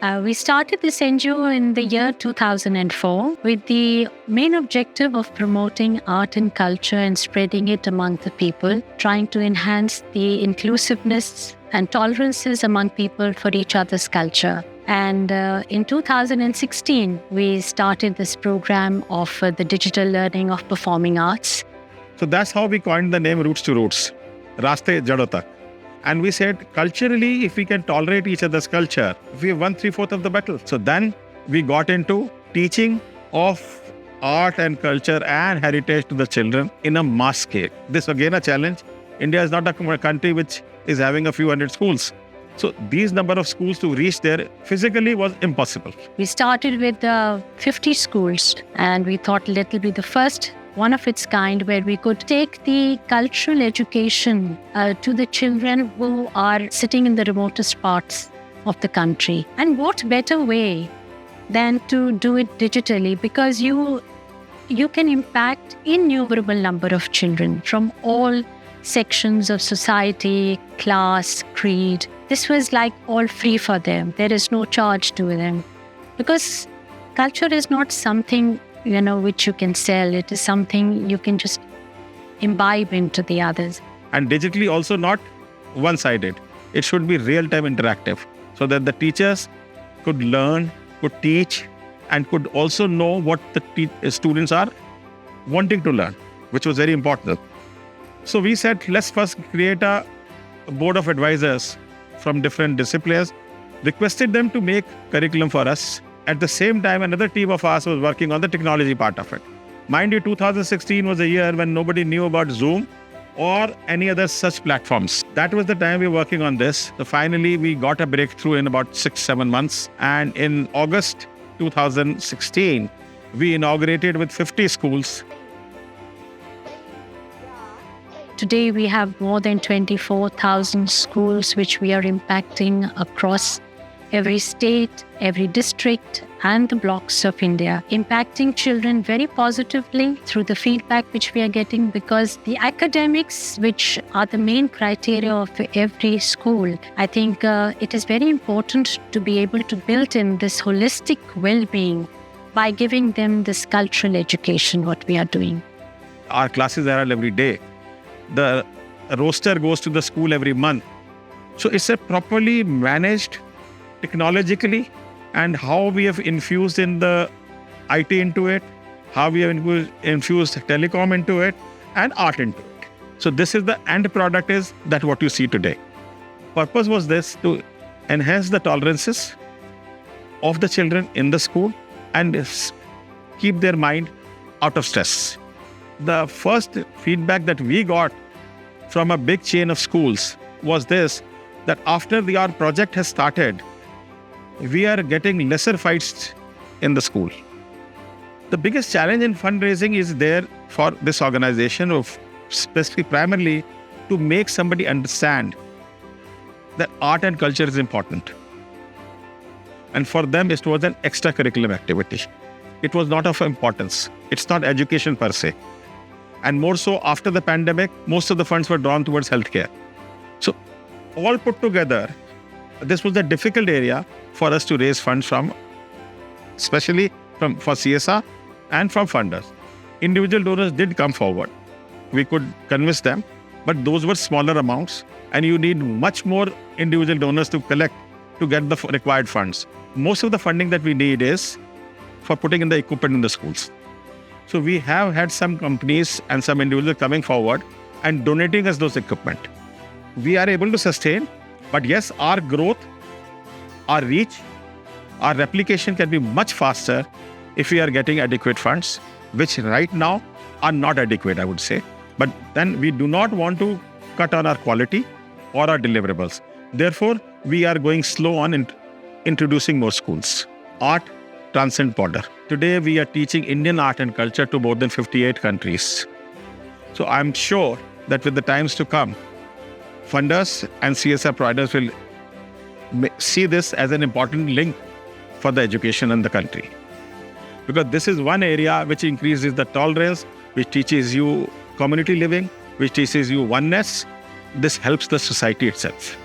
We started this NGO in the year 2004 with the main objective of promoting art and culture and spreading it among the people, trying to enhance the inclusiveness and tolerances among people for each other's culture. And in 2016, we started this program of the digital learning of performing arts. So that's how we coined the name Roots to Roots, Raaste Jadon Tak. And we said, culturally, if we can tolerate each other's culture, we have won 3/4 of the battle. So then we got into teaching of art and culture and heritage to the children in a mass scale. This again a challenge. India is not a country which is having a few hundred schools. So these number of schools to reach there physically was impossible. We started with 50 schools, and we thought it'll be the first one of its kind where we could take the cultural education to the children who are sitting in the remotest parts of the country. And what better way than to do it digitally, because you can impact innumerable number of children from all sections of society, class, creed. This was like all free for them. There is no charge to them, because culture is not something which you can sell. It is something you can just imbibe into the others. And digitally also not one-sided. It should be real-time interactive so that the teachers could learn, could teach, and could also know what the students are wanting to learn, which was very important. So we said, let's first create a board of advisors from different disciplines, requested them to make curriculum for us. At the same time, another team of us was working on the technology part of it. Mind you, 2016 was a year when nobody knew about Zoom or any other such platforms. That was the time we were working on this. So finally, we got a breakthrough in about 6-7 months. And in August 2016, we inaugurated with 50 schools. Today, we have more than 24,000 schools which we are impacting across every state, every district, and the blocks of India, impacting children very positively through the feedback which we are getting, because the academics, which are the main criteria of every school, I think it is very important to be able to build in this holistic well-being by giving them this cultural education, what we are doing. Our classes are held every day. The roster goes to the school every month. So it's a properly managed technologically, and how we have infused in the IT into it, how we have infused telecom into it, and art into it. So this is the end product, is that what you see today. Purpose was this, to enhance the tolerances of the children in the school and keep their mind out of stress. The first feedback that we got from a big chain of schools was this, that after our project has started, we are getting lesser fights in the school. The biggest challenge in fundraising is there for this organization, of specifically primarily to make somebody understand that art and culture is important. And for them, it was an extracurricular activity. It was not of importance. It's not education per se. And more so after the pandemic, most of the funds were drawn towards healthcare. So all put together, this was a difficult area for us to raise funds from, especially for CSR and from funders. Individual donors did come forward. We could convince them, but those were smaller amounts, and you need much more individual donors to collect to get the required funds. Most of the funding that we need is for putting in the equipment in the schools. So we have had some companies and some individuals coming forward and donating us those equipment. We are able to sustain, but yes, our growth, our reach, our replication can be much faster if we are getting adequate funds, which right now are not adequate, I would say. But then we do not want to cut on our quality or our deliverables. Therefore, we are going slow on introducing more schools. Art transcends border. Today, we are teaching Indian art and culture to more than 58 countries. So I'm sure that with the times to come, funders and CSR providers will see this as an important link for the education in the country. Because this is one area which increases the tolerance, which teaches you community living, which teaches you oneness. This helps the society itself.